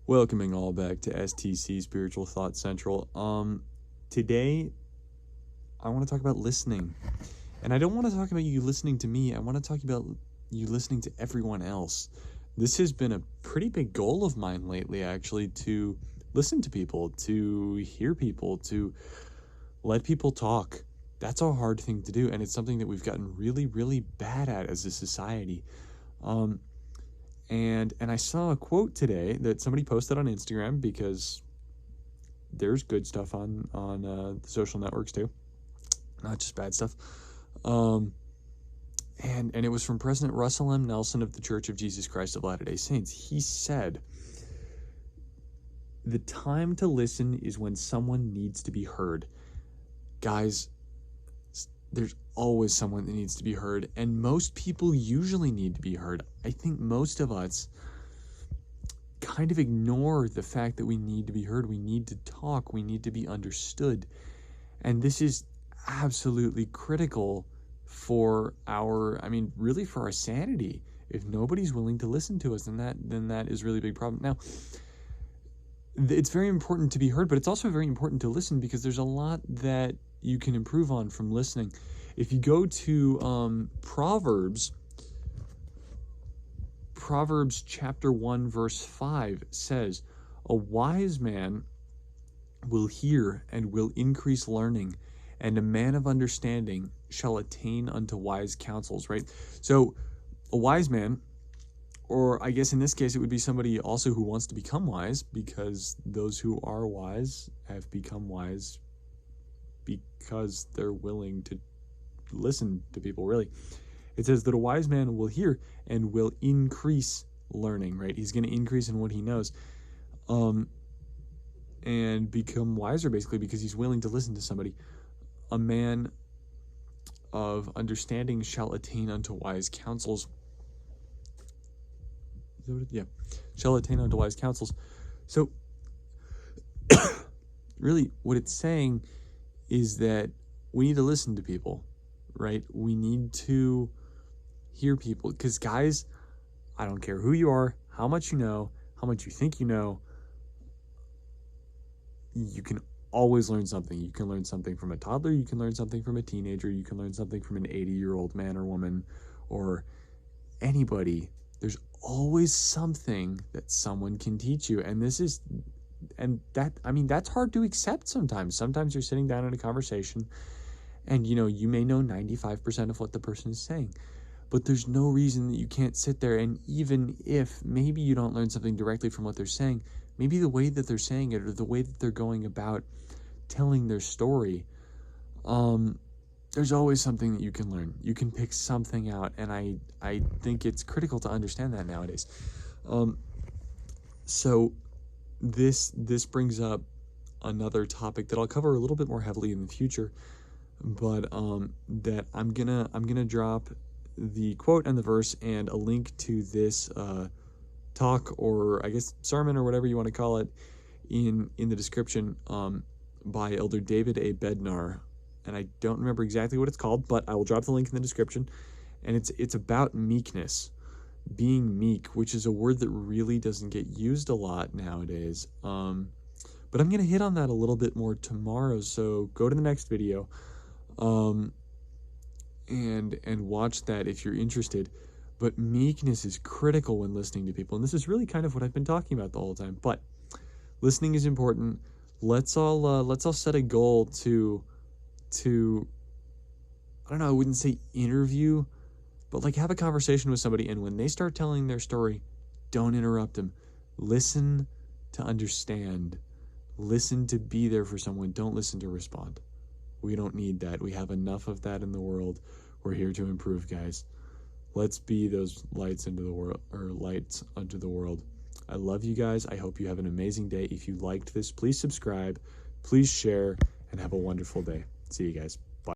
Welcoming all back to STC Spiritual Thought Central. Today I want to talk about listening. And I don't want to talk about you listening to me. I want to talk about you listening to everyone else. This has been a pretty big goal of mine lately, actually, to listen to people, to hear people, to let people talk. That's a hard thing to do, and it's something that we've gotten really, really bad at as a society. And I saw a quote today that somebody posted on Instagram, because there's good stuff on the social networks too, not just bad stuff. And it was from President Russell M. Nelson of the Church of Jesus Christ of Latter-day Saints. He said, "The time to listen is when someone needs to be heard." Guys, there's always someone that needs to be heard, and most people usually need to be heard. I think most of us kind of ignore the fact that we need to be heard. We need to talk. We need to be understood. And this is absolutely critical for really for our sanity. If nobody's willing to listen to us, then that is really a big problem. Now, it's very important to be heard, but it's also very important to listen, because there's a lot that you can improve on from listening. If you go to Proverbs chapter 1 verse 5 says, "A wise man will hear and will increase learning, and a man of understanding shall attain unto wise counsels," right? So a wise man, or I guess in this case it would be somebody also who wants to become wise, because those who are wise have become wise because they're willing to listen to people, really. It says that a wise man will hear and will increase learning, right? He's going to increase in what he knows, and become wiser, basically, because he's willing to listen to somebody. A man of understanding shall attain unto wise counsels. Yeah, shall attain unto wise counsels. So really what it's saying is that we need to listen to people, right? We need to hear people, because guys, I don't care who you are, how much you know, how much you think you know, you can always learn something. You can learn something from a toddler, you can learn something from a teenager, you can learn something from an 80-year-old man or woman, or anybody. There's always something that someone can teach you, and that's hard to accept sometimes. Sometimes you're sitting down in a conversation, and you may know 95% of what the person is saying, but there's no reason that you can't sit there, and even if maybe you don't learn something directly from what they're saying, maybe the way that they're saying it, or the way that they're going about telling their story, there's always something that you can learn. You can pick something out, and I think it's critical to understand that nowadays. So this brings up another topic that I'll cover a little bit more heavily in the future, but that I'm gonna drop the quote and the verse and a link to this talk, or I guess sermon, or whatever you want to call it, in the description, by Elder David A. Bednar. And I don't remember exactly what it's called, but I will drop the link in the description. And it's about meekness, being meek, which is a word that really doesn't get used a lot nowadays. But I'm going to hit on that a little bit more tomorrow, so go to the next video and watch that if you're interested. But meekness is critical when listening to people, and this is really kind of what I've been talking about the whole time. But listening is important. Let's all set a goal to I don't know, I wouldn't say interview, but like have a conversation with somebody, and when they start telling their story, don't interrupt them. Listen to understand. Listen to be there for someone. Don't listen to respond. We don't need that. We have enough of that in the world. We're here to improve, guys. Let's be those lights into the world, or lights unto the world. I love you guys. I hope you have an amazing day. If you liked this, please subscribe, please share, and have a wonderful day. See you guys.